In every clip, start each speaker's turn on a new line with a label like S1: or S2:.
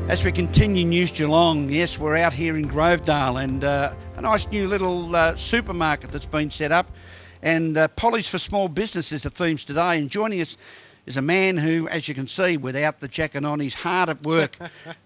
S1: As we continue News Geelong, yes, we're out here in Grovedale and a nice new little supermarket that's been set up. And Polly's for Small Business is the themes today. And joining us is a man who, as you can see, without the jacket on, he's hard at work.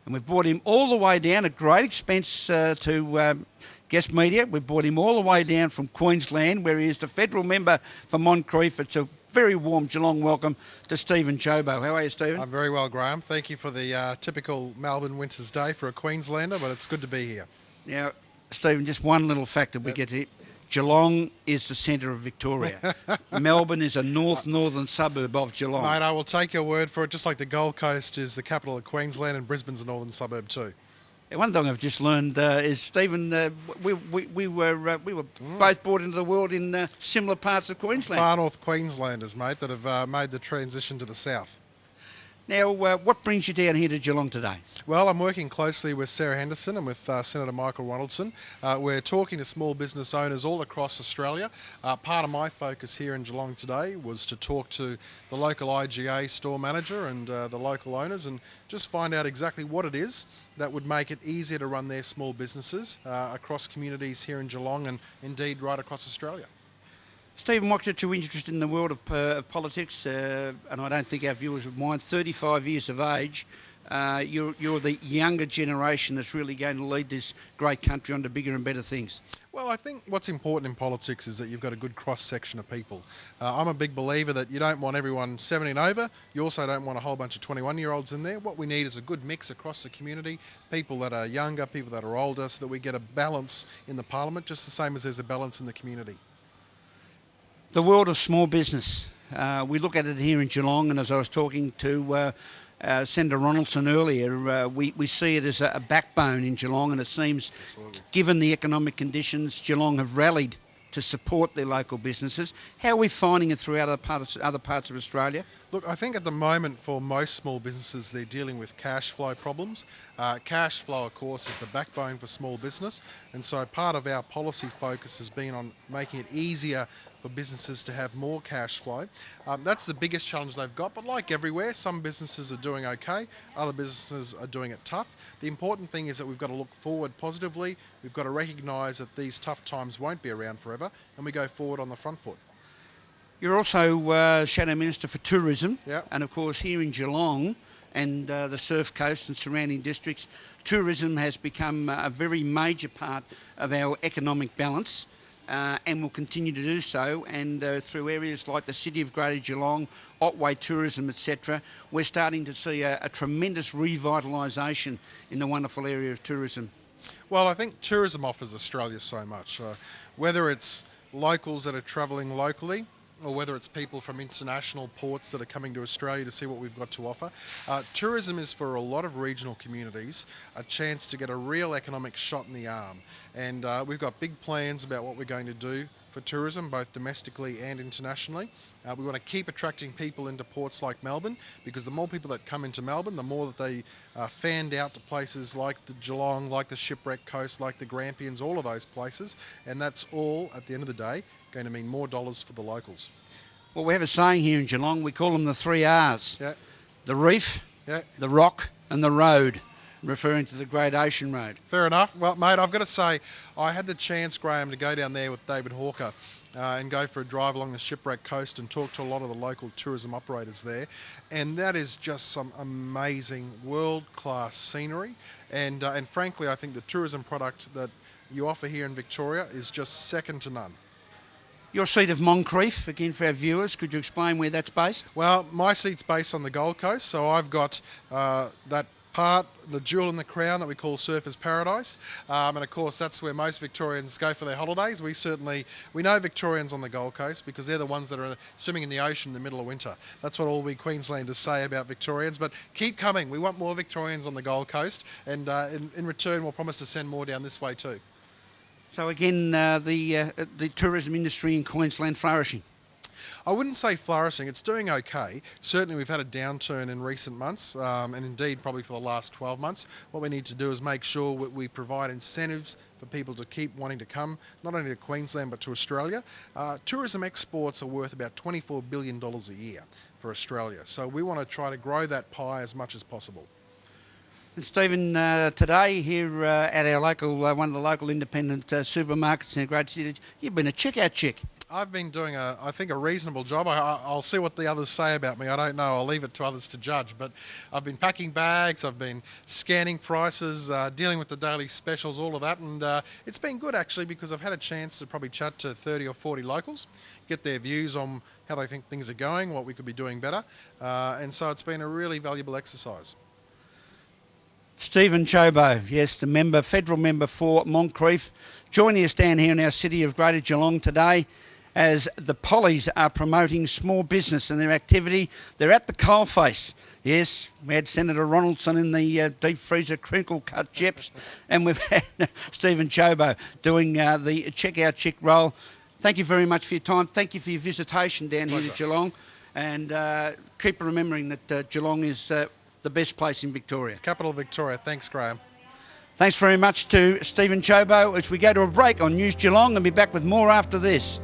S1: And we've brought him all the way down at great expense to Guest Media. We've brought him all the way down from Queensland, where he is the federal member for Moncrief. It's a very warm Geelong welcome to Stephen Chobo. How are you, Stephen?
S2: I'm very well, Graham. Thank you for the typical Melbourne winter's day for a Queenslander, but it's good to be here.
S1: Now, Stephen, just one little fact that we get here. Geelong is the centre of Victoria. Melbourne is a northern suburb of Geelong.
S2: Mate, I will take your word for it, just like the Gold Coast is the capital of Queensland and Brisbane's a northern suburb too.
S1: One thing I've just learned is, Stephen, we were both brought into the world in similar parts of Queensland.
S2: Far north Queenslanders, mate, that have made the transition to the south.
S1: Now, what brings you down here to Geelong today?
S2: Well, I'm working closely with Sarah Henderson and with Senator Michael Ronaldson. We're talking to small business owners all across Australia. Part of my focus here in Geelong today was to talk to the local IGA store manager and the local owners and just find out exactly what it is that would make it easier to run their small businesses across communities here in Geelong and indeed right across Australia.
S1: Stephen, what got you interested in the world of politics? And I don't think our viewers would mind. 35 years of age, you're the younger generation that's really going to lead this great country onto bigger and better things.
S2: Well, I think what's important in politics is that you've got a good cross-section of people. I'm a big believer that you don't want everyone 70 and over. You also don't want a whole bunch of 21-year-olds in there. What we need is a good mix across the community, people that are younger, people that are older, so that we get a balance in the parliament, just the same as there's a balance in the community.
S1: The world of small business. We look at it here in Geelong, and as I was talking to Senator Ronaldson earlier, we see it as a backbone in Geelong, and it seems, given the economic conditions, Geelong have rallied to support their local businesses. How are we finding it throughout other parts of Australia?
S2: Look, I think at the moment for most small businesses, they're dealing with cash flow problems. Cash flow, of course, is the backbone for small business. And so part of our policy focus has been on making it easier for businesses to have more cash flow. That's the biggest challenge they've got, but like everywhere, some businesses are doing okay, other businesses are doing it tough. The important thing is that we've got to look forward positively, we've got to recognise that these tough times won't be around forever, and we go forward on the front foot.
S1: You're also Shadow Minister for Tourism,
S2: Yep.
S1: And of course here in Geelong and the Surf Coast and surrounding districts, tourism has become a very major part of our economic balance. And will continue to do so, and through areas like the City of Greater Geelong, Otway Tourism, etc., we're starting to see a tremendous revitalisation in the wonderful area of tourism.
S2: Well, I think tourism offers Australia so much, whether it's locals that are travelling locally, or whether it's people from international ports that are coming to Australia to see what we've got to offer. Tourism is for a lot of regional communities a chance to get a real economic shot in the arm. And we've got big plans about what we're going to do for tourism, both domestically and internationally. We want to keep attracting people into ports like Melbourne, because the more people that come into Melbourne, the more that they fanned out to places like the Geelong, like the Shipwreck Coast, like the Grampians, all of those places. And that's all, at the end of the day, going to mean more dollars for the locals.
S1: Well, we have a saying here in Geelong, we call them the 3 R's.
S2: Yeah.
S1: The reef, the rock and the road, referring to the Great Ocean Road.
S2: Fair enough. Well, mate, I've got to say, I had the chance, Graham, to go down there with David Hawker and go for a drive along the Shipwreck Coast and talk to a lot of the local tourism operators there. And that is just some amazing world-class scenery. And frankly, I think the tourism product that you offer here in Victoria is just second to none.
S1: Your seat of Moncrief, again for our viewers, could you explain where that's based?
S2: Well, my seat's based on the Gold Coast, so I've got that part, the jewel in the crown that we call Surfers Paradise, and of course that's where most Victorians go for their holidays. We know Victorians on the Gold Coast because they're the ones that are swimming in the ocean in the middle of winter. That's what all we Queenslanders say about Victorians, but keep coming. We want more Victorians on the Gold Coast, and in return we'll promise to send more down this way too.
S1: So again, the tourism industry in Queensland flourishing.
S2: I wouldn't say flourishing, it's doing okay. Certainly we've had a downturn in recent months, and indeed probably for the last 12 months. What we need to do is make sure we provide incentives for people to keep wanting to come, not only to Queensland but to Australia. Tourism exports are worth about $24 billion a year for Australia, so we want to try to grow that pie as much as possible.
S1: And Stephen, today here at our local, one of the local independent supermarkets in a great city, you've been a checkout chick.
S2: I've been doing, I think, a reasonable job. I'll see what the others say about me. I don't know. I'll leave it to others to judge. But I've been packing bags, I've been scanning prices, dealing with the daily specials, all of that. And it's been good, actually, because I've had a chance to probably chat to 30 or 40 locals, get their views on how they think things are going, what we could be doing better. And so it's been a really valuable exercise.
S1: Stephen Chobo, yes, the member, federal member for Moncrief, joining us down here in our city of Greater Geelong today as the Pollies are promoting small business and their activity. They're at the coalface. Yes, we had Senator Ronaldson in the deep freezer crinkle cut chips, and we've had Stephen Chobo doing the checkout chick role. Thank you very much for your time. Thank you for your visitation down here to Geelong, and keep remembering that Geelong is the best place in Victoria.
S2: Capital Victoria. Thanks, Graham.
S1: Thanks very much to Stephen Chobo as we go to a break on News Geelong and be back with more after this.